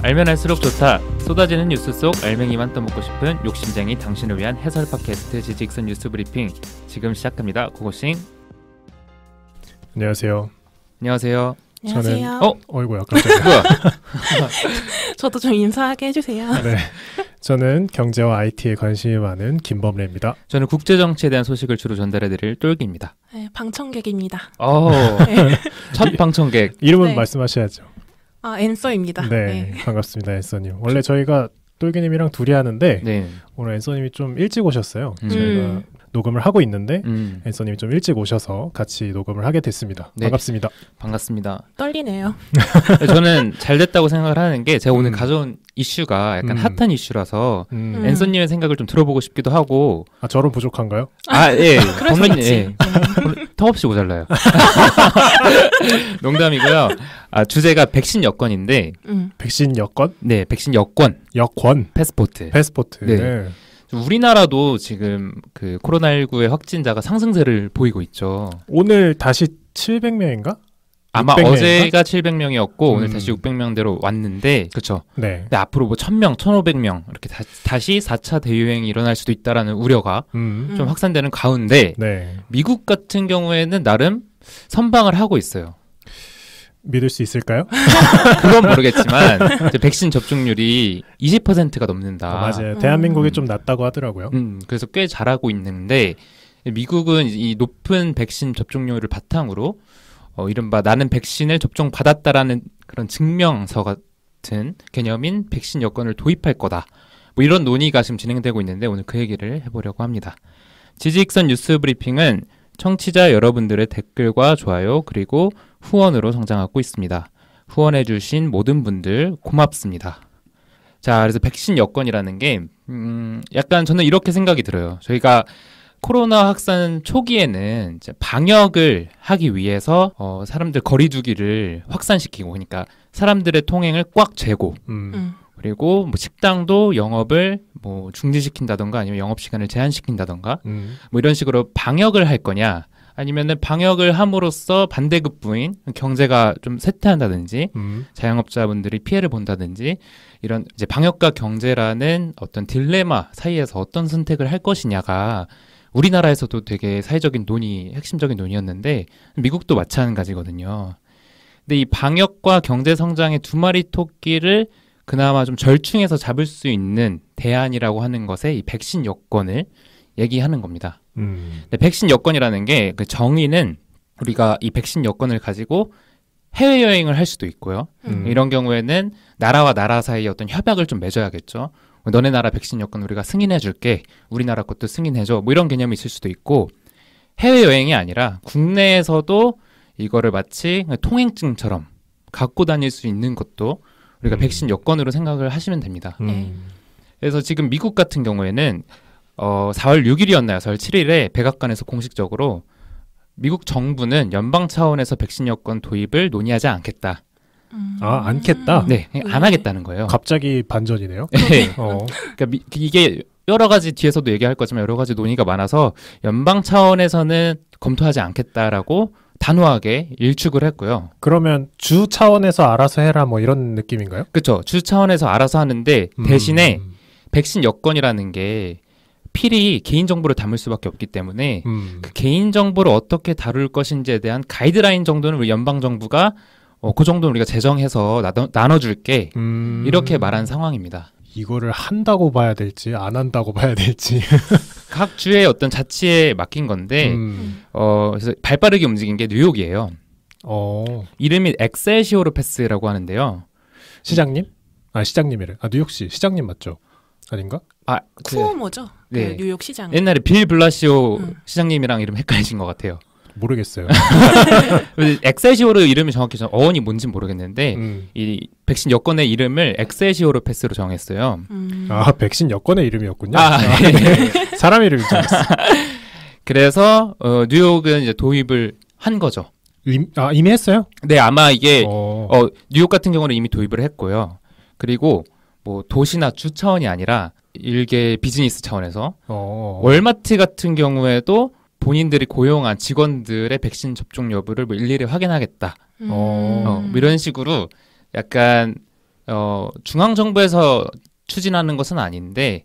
알면 알수록 좋다. 쏟아지는 뉴스 속 알맹이만 떠먹고 싶은 욕심쟁이 당신을 위한 해설 팟캐스트 지직선 뉴스 브리핑 지금 시작합니다. 고고싱. 안녕하세요. 안녕하세요. 안녕하세요. 어이구야 깜짝이야. 뭐야? 저도 좀 인사하게 해주세요. 네, 저는 경제와 IT에 관심이 많은 김범래입니다. 저는 국제정치에 대한 소식을 주로 전달해드릴 똘기입니다. 네, 방청객입니다. 네. 첫 방청객. 이름은 네. 말씀하셔야죠. 앤서입니다. 네, 반갑습니다, 앤서님. 원래 저희가 똘기님이랑 둘이 하는데 네. 오늘 앤서님이 좀 일찍 오셨어요. 음. 저희가 녹음을 하고 있는데 앤서님이 앤서님이 좀 일찍 오셔서 같이 녹음을 하게 됐습니다. 네. 반갑습니다. 반갑습니다. 떨리네요. 저는 잘 됐다고 생각을 하는 게 제가 오늘 가져온 이슈가 약간 핫한 이슈라서 앤서님의 생각을 좀 들어보고 싶기도 하고. 아, 저런 부족한가요? 예. 그럴 수 있지. 예. 턱없이 모자라요. 농담이고요. 주제가 백신 여권인데. 백신 여권? 네, 백신 여권. 여권. 패스포트. 패스포트. 네. 네. 우리나라도 지금 그 코로나19의 확진자가 상승세를 보이고 있죠. 오늘 다시 700명인가? 아마 600명인가? 어제가 700명이었고 오늘 다시 600명대로 왔는데, 그렇죠. 네. 근데 앞으로 뭐 1000명, 1500명 이렇게 다시 4차 대유행이 일어날 수도 있다라는 우려가 좀 확산되는 가운데, 네. 미국 같은 경우에는 나름 선방을 하고 있어요. 믿을 수 있을까요? 그건 모르겠지만 이제 백신 접종률이 20%가 넘는다. 맞아요. 대한민국이 좀 낮다고 하더라고요. 그래서 꽤 잘하고 있는데, 미국은 이 높은 백신 접종률을 바탕으로 이른바 나는 백신을 접종받았다라는 그런 증명서 같은 개념인 백신 여권을 도입할 거다. 뭐 이런 논의가 지금 진행되고 있는데 오늘 그 얘기를 해보려고 합니다. 지직선 뉴스 브리핑은 청취자 여러분들의 댓글과 좋아요 그리고 후원으로 성장하고 있습니다. 후원해주신 모든 분들 고맙습니다. 자, 그래서 백신 여권이라는 게 약간 저는 이렇게 생각이 들어요. 저희가 코로나 확산 초기에는 이제 방역을 하기 위해서 사람들 거리두기를 확산시키고, 그러니까 사람들의 통행을 꽉 재고, 그리고 뭐 식당도 영업을 뭐 중지시킨다던가 아니면 영업 시간을 제한시킨다던가 뭐 이런 식으로 방역을 할 거냐, 아니면은 방역을 함으로써 반대급부인 경제가 좀 쇠퇴한다든지 자영업자분들이 피해를 본다든지 이런 이제 방역과 경제라는 어떤 딜레마 사이에서 어떤 선택을 할 것이냐가 우리나라에서도 되게 사회적인 논의, 핵심적인 논의였는데 미국도 마찬가지거든요. 근데 이 방역과 경제 성장의 두 마리 토끼를 그나마 좀 절충해서 잡을 수 있는 대안이라고 하는 것에 이 백신 여권을 얘기하는 겁니다. 근데 백신 여권이라는 게 그 정의는 우리가 이 백신 여권을 가지고 해외여행을 할 수도 있고요. 이런 경우에는 나라와 나라 사이에 어떤 협약을 좀 맺어야겠죠. 너네 나라 백신 여권 우리가 승인해줄게, 우리나라 것도 승인해줘, 뭐 이런 개념이 있을 수도 있고, 해외여행이 아니라 국내에서도 이거를 마치 통행증처럼 갖고 다닐 수 있는 것도 우리가 백신 여권으로 생각을 하시면 됩니다. 그래서 지금 미국 같은 경우에는 4월 6일이었나요? 4월 7일에 백악관에서 공식적으로 미국 정부는 연방 차원에서 백신 여권 도입을 논의하지 않겠다. 않겠다? 네, 안 하겠다는 거예요. 갑자기 반전이네요. 네. 그러니까 이게 여러 가지 뒤에서도 얘기할 거지만 여러 가지 논의가 많아서 연방 차원에서는 검토하지 않겠다라고 단호하게 일축을 했고요. 그러면 주 차원에서 알아서 해라 뭐 이런 느낌인가요? 그렇죠. 주 차원에서 알아서 하는데 대신에 백신 여권이라는 게 필히 개인정보를 담을 수밖에 없기 때문에 그 개인정보를 어떻게 다룰 것인지에 대한 가이드라인 정도는 우리 연방정부가 그 정도는 우리가 제정해서 나눠줄게, 이렇게 말한 상황입니다. 이거를 한다고 봐야 될지 안 한다고 봐야 될지 각 주의 어떤 자치에 맡긴 건데 그래서 발빠르게 움직인 게 뉴욕이에요. 이름이 엑셀시오르 패스라고 하는데요. 시장님? 시장님이래. 뉴욕시 시장님 맞죠? 아닌가? 쿠오모죠. 네. 그 뉴욕 시장. 옛날에 빌 블라시오 시장님이랑 이름 헷갈리신 것 같아요. 모르겠어요. 엑셀시오르 이름이 정확히 어원이 뭔지 모르겠는데 이 백신 여권의 이름을 엑셀시오르 패스로 정했어요. 백신 여권의 이름이었군요. 네. 사람 이름인 줄 알았어. 그래서 뉴욕은 이제 도입을 한 거죠. 이미 했어요? 네, 아마 이게 뉴욕 같은 경우는 이미 도입을 했고요. 그리고 뭐 도시나 주 차원이 아니라 일개 비즈니스 차원에서 월마트 같은 경우에도 본인들이 고용한 직원들의 백신 접종 여부를 뭐 일일이 확인하겠다. 뭐 이런 식으로 약간 중앙 정부에서 추진하는 것은 아닌데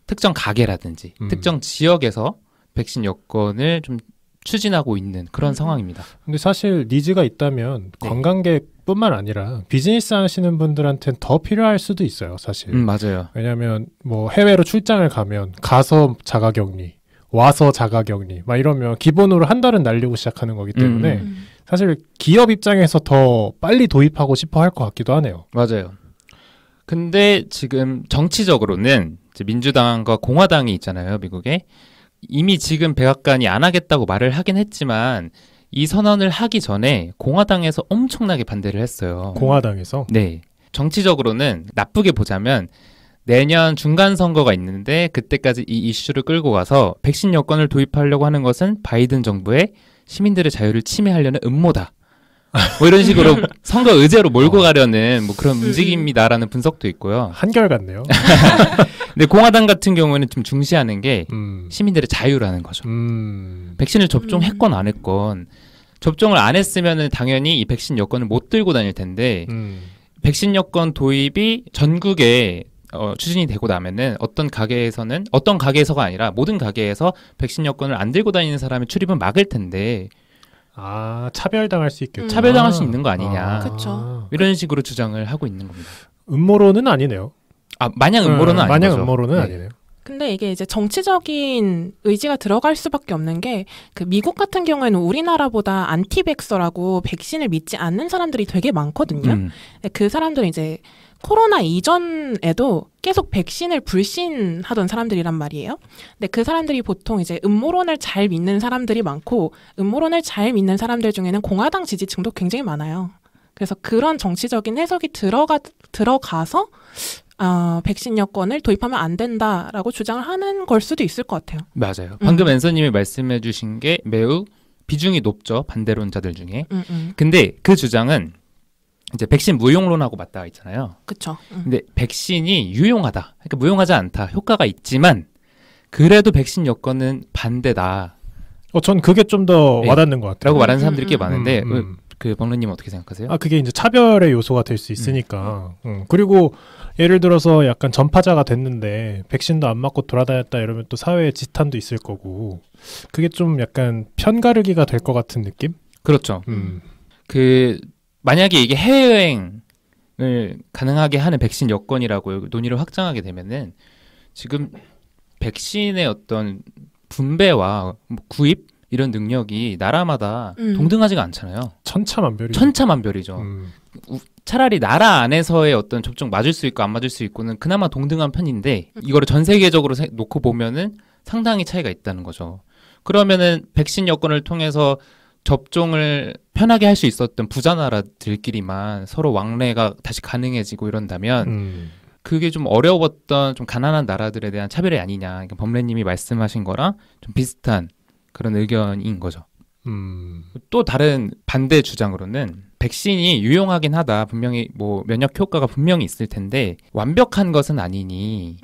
특정 가게라든지 특정 지역에서 백신 여건을 좀 추진하고 있는 그런 상황입니다. 근데 사실 니즈가 있다면 네. 관광객뿐만 아니라 비즈니스 하시는 분들한테는 더 필요할 수도 있어요, 사실. 맞아요. 왜냐하면 뭐 해외로 출장을 가면 가서 자가격리, 와서 자가격리, 막 이러면 기본으로 한 달은 날리고 시작하는 거기 때문에 사실 기업 입장에서 더 빨리 도입하고 싶어 할 것 같기도 하네요. 맞아요. 근데 지금 정치적으로는 이제 민주당과 공화당이 있잖아요, 미국에. 이미 지금 백악관이 안 하겠다고 말을 하긴 했지만 이 선언을 하기 전에 공화당에서 엄청나게 반대를 했어요. 공화당에서? 네. 정치적으로는 나쁘게 보자면 내년 중간 선거가 있는데 그때까지 이 이슈를 끌고 가서 백신 여건을 도입하려고 하는 것은 바이든 정부의 시민들의 자유를 침해하려는 음모다. 뭐 이런 식으로 선거 의제로 몰고 가려는 뭐 그런 움직임이다라는 분석도 있고요. 한결같네요. 근데 공화당 같은 경우에는 좀 중시하는 게 시민들의 자유라는 거죠. 백신을 접종했건 안 했건 접종을 안 했으면은 당연히 이 백신 여건을 못 들고 다닐 텐데 백신 여건 도입이 전국에 추진이 되고 나면은 어떤 가게에서가 아니라 모든 가게에서 백신 여건을 안 들고 다니는 사람의 출입은 막을 텐데 차별당할 수 있겠죠. 차별당할 수 있는 거 아니냐. 그렇죠. 이런 식으로 주장을 하고 있는 겁니다. 음모론은 아니네요. 마냥 음모론은 아닌 마냥 거죠. 음모론은 네. 아니네요. 근데 이게 이제 정치적인 의지가 들어갈 수밖에 없는 게 그 미국 같은 경우에는 우리나라보다 안티백서라고 백신을 믿지 않는 사람들이 되게 많거든요. 근데 그 사람들은 이제 코로나 이전에도 계속 백신을 불신하던 사람들이란 말이에요. 근데 그 사람들이 보통 이제 음모론을 잘 믿는 사람들이 많고 음모론을 잘 믿는 사람들 중에는 공화당 지지층도 굉장히 많아요. 그래서 그런 정치적인 해석이 들어가서 백신 여건을 도입하면 안 된다라고 주장을 하는 걸 수도 있을 것 같아요. 맞아요. 방금 앤서님이 말씀해 주신 게 매우 비중이 높죠. 반대론자들 중에. 근데 그 주장은 이제 백신 무용론하고 맞닿아 있잖아요. 그렇죠. 근데 백신이 유용하다. 그러니까 무용하지 않다. 효과가 있지만 그래도 백신 여건은 반대다. 전 그게 좀 더 네. 와닿는 것 같아요. 라고 말하는 사람들이 꽤 많은데 그 박사님 어떻게 생각하세요? 그게 이제 차별의 요소가 될 수 있으니까. 그리고 예를 들어서 약간 전파자가 됐는데 백신도 안 맞고 돌아다녔다 이러면 또 사회에 지탄도 있을 거고 그게 좀 약간 편가르기가 될 것 같은 느낌? 그렇죠. 만약에 이게 해외여행을 가능하게 하는 백신 여건이라고 논의를 확장하게 되면은 지금 백신의 어떤 분배와 구입 이런 능력이 나라마다 동등하지가 않잖아요. 천차만별이죠. 차라리 나라 안에서의 어떤 접종 맞을 수 있고 안 맞을 수 있고는 그나마 동등한 편인데 이거를 전 세계적으로 놓고 보면은 상당히 차이가 있다는 거죠. 그러면은 백신 여건을 통해서 접종을 편하게 할 수 있었던 부자 나라들끼리만 서로 왕래가 다시 가능해지고 이런다면 그게 좀 어려웠던 좀 가난한 나라들에 대한 차별이 아니냐. 그러니까 범래님이 말씀하신 거랑 좀 비슷한 그런 의견인 거죠. 또 다른 반대 주장으로는 백신이 유용하긴 하다. 분명히 뭐 면역 효과가 분명히 있을 텐데 완벽한 것은 아니니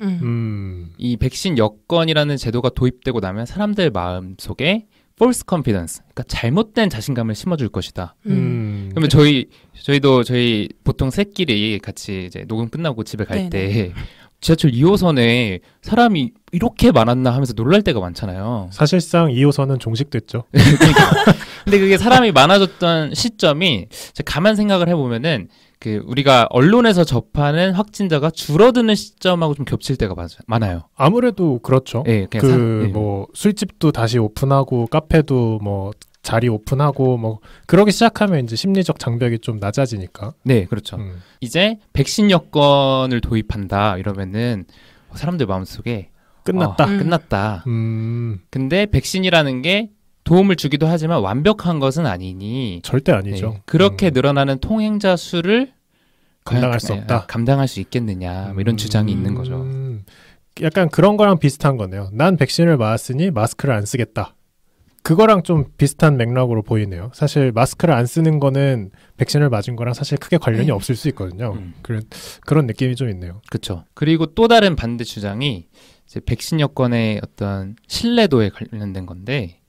이 백신 여건이라는 제도가 도입되고 나면 사람들 마음속에 false confidence, 그러니까 잘못된 자신감을 심어줄 것이다. 그러면 저희도 보통 셋끼리 같이 이제 녹음 끝나고 집에 갈 때 지하철 2호선에 사람이 이렇게 많았나 하면서 놀랄 때가 많잖아요. 사실상 2호선은 종식됐죠. 근데 그게 사람이 많아졌던 시점이 가만 생각을 해보면은 그 우리가 언론에서 접하는 확진자가 줄어드는 시점하고 좀 겹칠 때가 많아요. 아무래도 그렇죠. 네, 뭐 술집도 다시 오픈하고 카페도 뭐 자리 오픈하고 뭐 그러기 시작하면 이제 심리적 장벽이 좀 낮아지니까. 네, 그렇죠. 이제 백신 여건을 도입한다 이러면은 사람들 마음속에 끝났다. 근데 백신이라는 게 도움을 주기도 하지만 완벽한 것은 아니니 절대 아니죠. 네, 그렇게 늘어나는 통행자 수를 감당할 수 없다. 감당할 수 있겠느냐 뭐 이런 주장이 있는 거죠. 약간 그런 거랑 비슷한 거네요. 난 백신을 맞았으니 마스크를 안 쓰겠다. 그거랑 좀 비슷한 맥락으로 보이네요. 사실 마스크를 안 쓰는 거는 백신을 맞은 거랑 사실 크게 관련이 없을 수 있거든요. 그런 느낌이 좀 있네요. 그렇죠. 그리고 또 다른 반대 주장이 이제 백신 여건의 어떤 신뢰도에 관련된 건데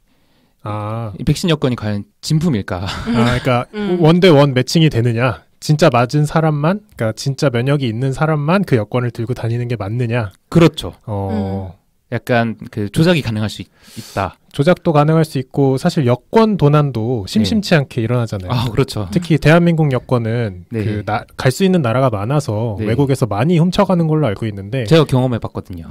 이 백신 여건이 과연 진품일까? 그러니까 원대원 매칭이 되느냐? 진짜 맞은 사람만, 그러니까 진짜 면역이 있는 사람만 그 여권을 들고 다니는 게 맞느냐? 그렇죠. 약간 그 조작이 가능할 수 있다. 조작도 가능할 수 있고 사실 여권 도난도 심심치 않게 일어나잖아요. 아, 그렇죠. 특히 대한민국 여권은 네. 갈 수 있는 나라가 많아서 네. 외국에서 많이 훔쳐가는 걸로 알고 있는데 제가 경험해봤거든요.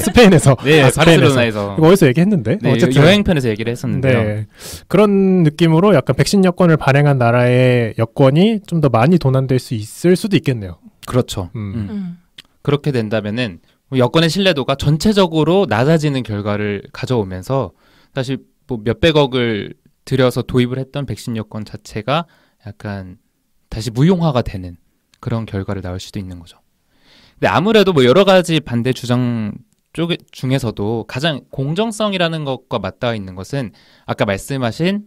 스페인에서. 네, 스페인에서. 바르셀로나에서. 이거 어디서 얘기했는데? 네, 어쨌든 여행편에서 얘기를 했었는데요. 네. 그런 느낌으로 약간 백신 여권을 발행한 나라의 여권이 좀 더 많이 도난될 수 있을 수도 있겠네요. 그렇죠. 그렇게 된다면은 여권의 신뢰도가 전체적으로 낮아지는 결과를 가져오면서 사실 뭐 몇백억을 들여서 도입을 했던 백신 여권 자체가 약간 다시 무용화가 되는 그런 결과를 낳을 수도 있는 거죠. 근데 아무래도 뭐 여러 가지 반대 주장 중에서도 가장 공정성이라는 것과 맞닿아 있는 것은 아까 말씀하신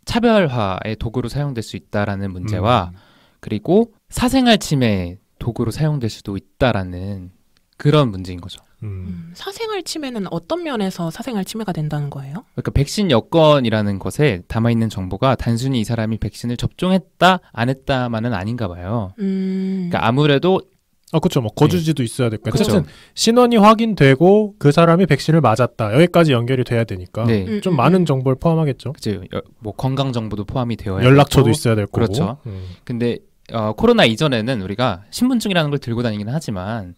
차별화의 도구로 사용될 수 있다라는 문제와 그리고 사생활 침해 도구로 사용될 수도 있다라는 그런 문제인 거죠. 사생활 침해는 어떤 면에서 사생활 침해가 된다는 거예요? 그러니까 백신 여권이라는 것에 담아있는 정보가 단순히 이 사람이 백신을 접종했다 안 했다만은 아닌가 봐요. 그러니까 아무래도 그렇죠. 뭐 거주지도 있어야 될까. 그쵸. 어쨌든 신원이 확인되고 그 사람이 백신을 맞았다. 여기까지 연결이 돼야 되니까 네. 좀 많은 정보를 포함하겠죠. 그치, 뭐 건강 정보도 포함이 되어야 연락처도 되고. 있어야 될 거고. 그렇죠. 근데 코로나 이전에는 우리가 신분증이라는 걸 들고 다니긴 하지만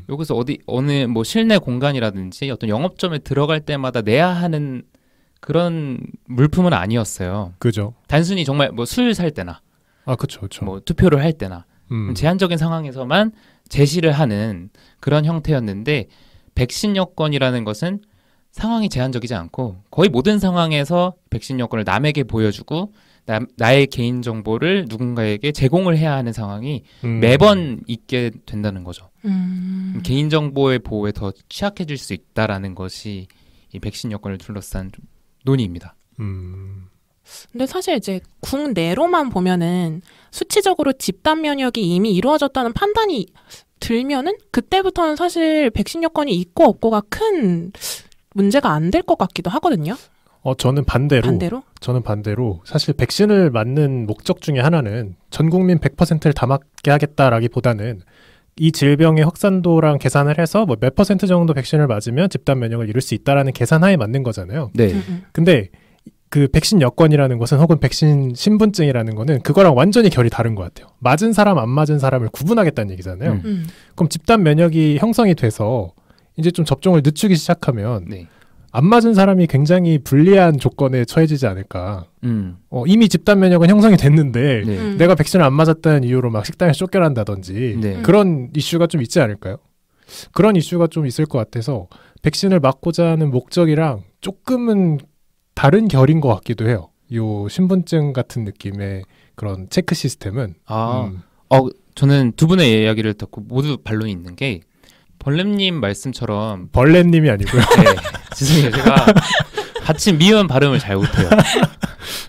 여기서 어느 뭐 실내 공간이라든지 어떤 영업점에 들어갈 때마다 내야 하는 그런 물품은 아니었어요. 그죠. 단순히 정말 뭐 술 살 때나 그렇죠. 뭐 투표를 할 때나 제한적인 상황에서만 제시를 하는 그런 형태였는데 백신 여권이라는 것은 상황이 제한적이지 않고 거의 모든 상황에서 백신 여권을 남에게 보여주고 나의 개인 정보를 누군가에게 제공을 해야 하는 상황이 매번 있게 된다는 거죠. 개인 정보의 보호에 더 취약해질 수 있다라는 것이 이 백신 여권을 둘러싼 논의입니다. 근데 사실 이제 국내로만 보면은 수치적으로 집단 면역이 이미 이루어졌다는 판단이 들면은 그때부터는 사실 백신 여권이 있고 없고가 큰 문제가 안 될 것 같기도 하거든요. 저는 반대로 사실 백신을 맞는 목적 중에 하나는 전 국민 100%를 다 맞게 하겠다라기보다는 이 질병의 확산도랑 계산을 해서 뭐 몇 퍼센트 정도 백신을 맞으면 집단 면역을 이룰 수 있다라는 계산하에 맞는 거잖아요. 네. 근데 그 백신 여권이라는 것은 혹은 백신 신분증이라는 거는 그거랑 완전히 결이 다른 것 같아요. 맞은 사람 안 맞은 사람을 구분하겠다는 얘기잖아요. 그럼 집단 면역이 형성이 돼서 이제 좀 접종을 늦추기 시작하면 네. 안 맞은 사람이 굉장히 불리한 조건에 처해지지 않을까. 이미 집단 면역은 형성이 됐는데 네. 내가 백신을 안 맞았다는 이유로 막 식당에서 쫓겨난다든지 네. 그런 이슈가 좀 있지 않을까요? 그런 이슈가 좀 있을 것 같아서 백신을 맞고자 하는 목적이랑 조금은 다른 결인 것 같기도 해요. 요 신분증 같은 느낌의 그런 체크 시스템은. 저는 두 분의 이야기를 듣고 모두 반론이 있는 게 벌렘님 말씀처럼 벌레님이 아니고요. 네, 죄송해요. 제가 같이 미음 발음을 잘 못해요.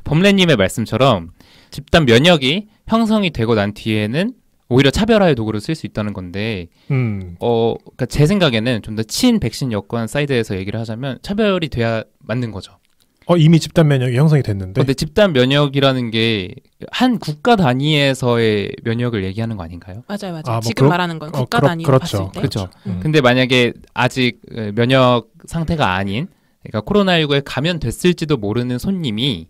범레님의 말씀처럼 집단 면역이 형성이 되고 난 뒤에는 오히려 차별화의 도구로 쓸 수 있다는 건데, 그러니까 제 생각에는 좀 더 친백신 여권 사이드에서 얘기를 하자면 차별이 돼야 맞는 거죠. 이미 집단 면역이 형성이 됐는데. 근데 집단 면역이라는 게 한 국가 단위에서의 면역을 얘기하는 거 아닌가요? 맞아요. 지금 말하는 건 국가 단위로 그렇죠. 봤을 때. 그렇죠. 근데 만약에 아직 면역 상태가 아닌, 그러니까 코로나19에 감염됐을지도 모르는 손님이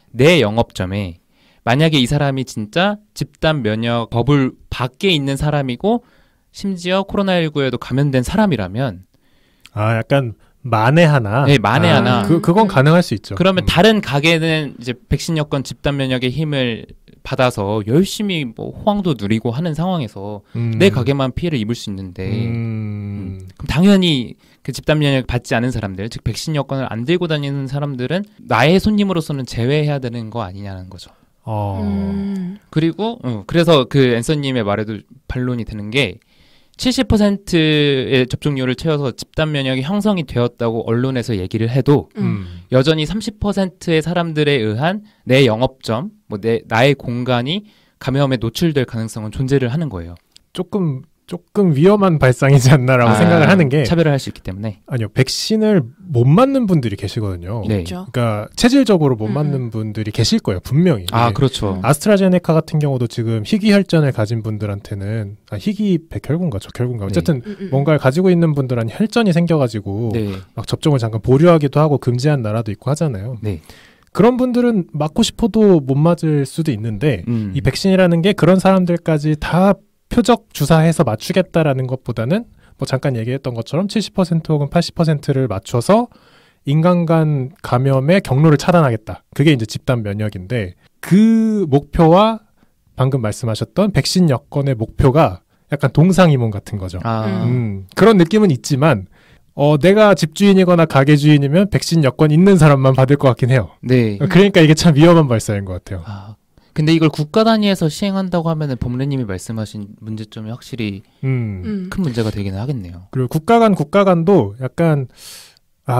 내 영업점에 만약에 이 사람이 진짜 집단 면역 버블 밖에 있는 사람이고 심지어 코로나19에도 감염된 사람이라면 약간 만에 하나. 네, 만에 하나. 그건 가능할 수 있죠. 그러면 다른 가게는 이제 백신 여권 집단 면역의 힘을 받아서 열심히 뭐 호황도 누리고 하는 상황에서 내 가게만 피해를 입을 수 있는데 그럼 당연히 그 집단 면역 받지 않은 사람들, 즉 백신 여권을 안 들고 다니는 사람들은 나의 손님으로서는 제외해야 되는 거 아니냐는 거죠. 그리고 그래서 그 앤서님의 말에도 반론이 되는 게 70%의 접종률을 채워서 집단 면역이 형성이 되었다고 언론에서 얘기를 해도 여전히 30%의 사람들에 의한 내 영업점, 나의 공간이 감염에 노출될 가능성은 존재를 하는 거예요. 조금 조금 위험한 발상이지 않나라고 생각을 하는 게 차별을 할 수 있기 때문에 아니요 백신을 못 맞는 분들이 계시거든요. 네. 그렇죠. 그러니까 체질적으로 못 맞는 분들이 계실 거예요 분명히. 그렇죠. 아스트라제네카 같은 경우도 지금 희귀혈전을 가진 분들한테는 희귀 백혈구인가 적혈구인가 어쨌든 뭔가를 가지고 있는 분들한테 혈전이 생겨가지고 네. 막 접종을 잠깐 보류하기도 하고 금지한 나라도 있고 하잖아요. 네. 그런 분들은 맞고 싶어도 못 맞을 수도 있는데 이 백신이라는 게 그런 사람들까지 다 표적 주사해서 맞추겠다라는 것보다는 뭐 잠깐 얘기했던 것처럼 70% 혹은 80%를 맞춰서 인간 간 감염의 경로를 차단하겠다. 그게 이제 집단 면역인데 그 목표와 방금 말씀하셨던 백신 여건의 목표가 약간 동상이몽 같은 거죠. 그런 느낌은 있지만 내가 집주인이거나 가게 주인이면 백신 여건 있는 사람만 받을 것 같긴 해요. 네. 그러니까 이게 참 위험한 발상인 것 같아요. 근데 이걸 국가 단위에서 시행한다고 하면은 법무님이 말씀하신 문제점이 확실히 큰 문제가 되기는 하겠네요. 그리고 국가 간도 약간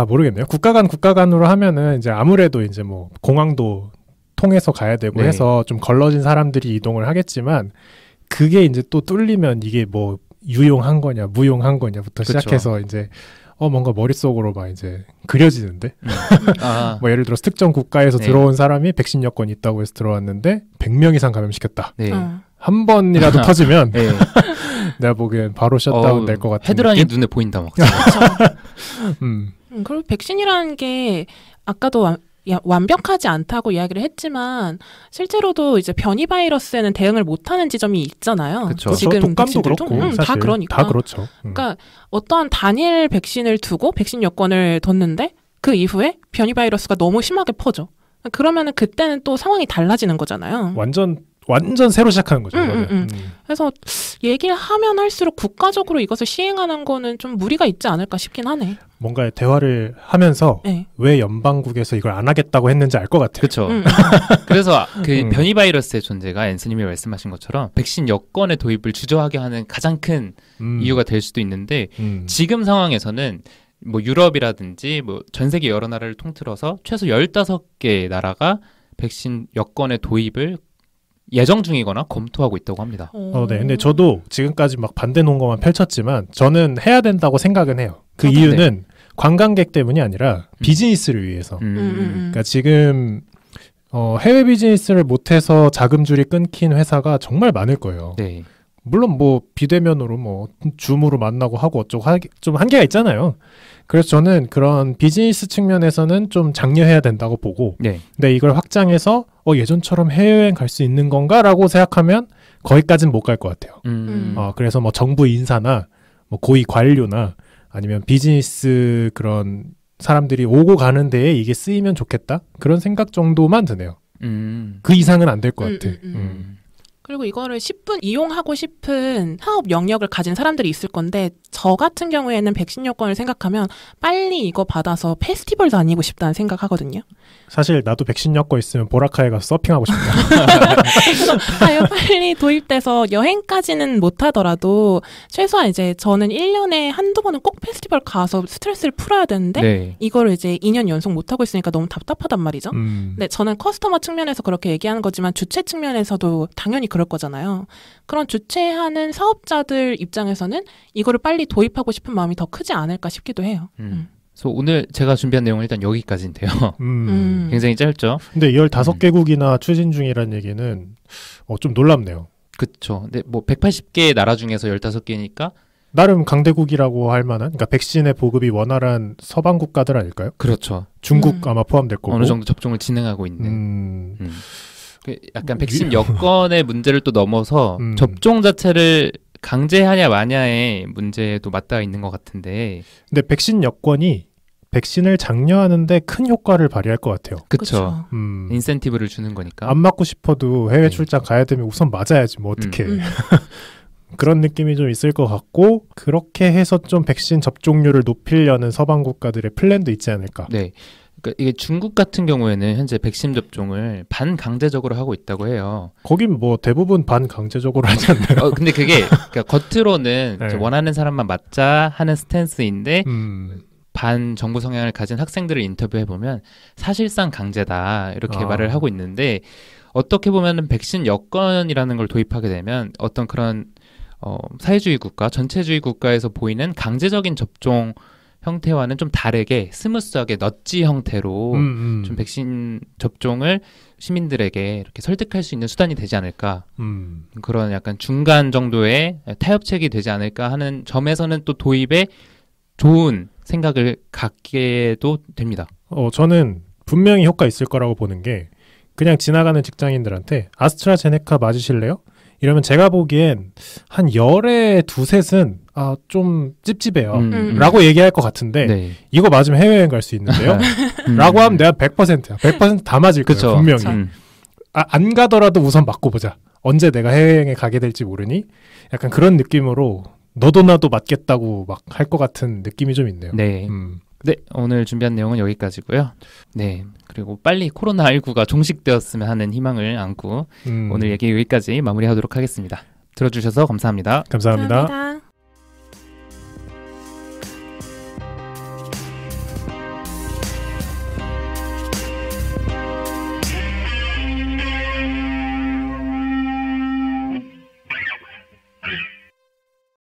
모르겠네요. 국가 간으로 하면은 이제 아무래도 이제 뭐 공항도 통해서 가야 되고 네. 해서 좀 걸러진 사람들이 이동을 하겠지만 그게 이제 또 뚫리면 이게 뭐 유용한 거냐 무용한 거냐부터 그쵸. 시작해서 이제 뭔가 머릿속으로 막 이제 그려지는데 뭐 예를 들어서 특정 국가에서 네. 들어온 사람이 백신 여건이 있다고 해서 들어왔는데 100명 이상 감염시켰다. 네. 한 번이라도 터지면 네. 내가 보기엔 바로 셧다운 될 것 같은 헤드라인이 느낌? 눈에 보인다 막. 그리고 백신이라는 게 아까도 완벽하지 않다고 이야기를 했지만 실제로도 이제 변이 바이러스에는 대응을 못하는 지점이 있잖아요. 그쵸. 지금 독감도 백신들도 그렇고 사실 다 그러니까. 다 그렇죠. 그러니까 어떠한 단일 백신을 두고 백신 여건을 뒀는데 그 이후에 변이 바이러스가 너무 심하게 퍼져. 그러면은 그때는 또 상황이 달라지는 거잖아요. 완전 새로 시작하는 거죠. 그래서 얘기를 하면 할수록 국가적으로 이것을 시행하는 거는 좀 무리가 있지 않을까 싶긴 하네. 뭔가 대화를 하면서 네. 왜 연방국에서 이걸 안 하겠다고 했는지 알 것 같아요. 그렇죠. 그래서 그 변이 바이러스의 존재가 앤서님이 말씀하신 것처럼 백신 여건의 도입을 주저하게 하는 가장 큰 이유가 될 수도 있는데 지금 상황에서는 뭐 유럽이라든지 뭐 전 세계 여러 나라를 통틀어서 최소 15개 나라가 백신 여건의 도입을 예정 중이거나 검토하고 있다고 합니다. 네. 근데 저도 지금까지 막 반대 논거만 펼쳤지만 저는 해야 된다고 생각은 해요. 그 이유는 관광객 때문이 아니라 비즈니스를 위해서. 그러니까 지금 해외 비즈니스를 못해서 자금줄이 끊긴 회사가 정말 많을 거예요. 네. 물론 뭐 비대면으로 뭐 줌으로 만나고 하고 어쩌고 좀 한계가 있잖아요. 그래서 저는 그런 비즈니스 측면에서는 좀 장려해야 된다고 보고 네. 근데 이걸 확장해서 예전처럼 해외여행 갈 수 있는 건가라고 생각하면 거기까지는 못 갈 것 같아요. 그래서 뭐 정부 인사나 뭐 고위 관료나 아니면 비즈니스 그런 사람들이 오고 가는 데에 이게 쓰이면 좋겠다 그런 생각 정도만 드네요. 그 이상은 안 될 것 같아. 그리고 이거를 10분 이용하고 싶은 사업 영역을 가진 사람들이 있을 건데 저 같은 경우에는 백신 여건을 생각하면 빨리 이거 받아서 페스티벌 다니고 싶다는 생각하거든요. 사실 나도 백신 여건 있으면 보라카에 가서 서핑하고 싶다. 그래서 빨리 도입돼서 여행까지는 못하더라도 최소한 이제 저는 1년에 한두 번은 꼭 페스티벌 가서 스트레스를 풀어야 되는데 네. 이거를 이제 2년 연속 못하고 있으니까 너무 답답하단 말이죠. 근데 저는 커스터머 측면에서 그렇게 얘기하는 거지만 주최 측면에서도 당연히 그럴 거잖아요. 그런 주최하는 사업자들 입장에서는 이거를 빨리 도입하고 싶은 마음이 더 크지 않을까 싶기도 해요. 그래서 오늘 제가 준비한 내용은 일단 여기까지인데요. 굉장히 짧죠. 근데 15개국이나 추진 중이라는 얘기는 좀 놀랍네요. 그렇죠. 근데 뭐 180개 나라 중에서 15개니까 나름 강대국이라고 할 만한 그러니까 백신의 보급이 원활한 서방 국가들 아닐까요? 그렇죠. 중국 아마 포함될 거고. 어느 정도 접종을 진행하고 있는. 약간 백신 여건의 문제를 또 넘어서 접종 자체를 강제하냐 마냐의 문제도 맞닿아 있는 것 같은데. 근데 백신 여건이 백신을 장려하는데 큰 효과를 발휘할 것 같아요. 그렇죠. 인센티브를 주는 거니까. 안 맞고 싶어도 해외 출장 가야 되면 우선 맞아야지 뭐 어떡해. 그런 느낌이 좀 있을 것 같고 그렇게 해서 좀 백신 접종률을 높이려는 서방 국가들의 플랜도 있지 않을까. 네. 그러니까 이게 중국 같은 경우에는 현재 백신 접종을 반강제적으로 하고 있다고 해요. 거긴 뭐 대부분 반강제적으로 하지 않나요? 근데 그게 그러니까 겉으로는 네. 원하는 사람만 맞자 하는 스탠스인데 반정부 성향을 가진 학생들을 인터뷰해보면 사실상 강제다 이렇게 말을 하고 있는데 어떻게 보면은 백신 여건이라는 걸 도입하게 되면 어떤 그런 사회주의 국가, 전체주의 국가에서 보이는 강제적인 접종 형태와는 좀 다르게 스무스하게 넛지 형태로 좀 백신 접종을 시민들에게 이렇게 설득할 수 있는 수단이 되지 않을까. 그런 약간 중간 정도의 타협책이 되지 않을까 하는 점에서는 또 도입에 좋은 생각을 갖게도 됩니다. 저는 분명히 효과 있을 거라고 보는 게 그냥 지나가는 직장인들한테 아스트라제네카 맞으실래요? 이러면 제가 보기엔 한 열에 두셋은 좀 찝찝해요. 라고 얘기할 것 같은데 네. 이거 맞으면 해외여행 갈 수 있는데요? 라고 하면 내가 100%야. 100% 다 맞을 거예요. 그쵸. 분명히. 안 가더라도 우선 맞고 보자. 언제 내가 해외여행에 가게 될지 모르니? 약간 그런 느낌으로 너도 나도 맞겠다고 막 할 것 같은 느낌이 좀 있네요. 네. 네, 오늘 준비한 내용은 여기까지고요. 네, 그리고 빨리 코로나19가 종식되었으면 하는 희망을 안고 오늘 얘기 여기까지 마무리하도록 하겠습니다. 들어주셔서 감사합니다. 감사합니다. 감사합니다.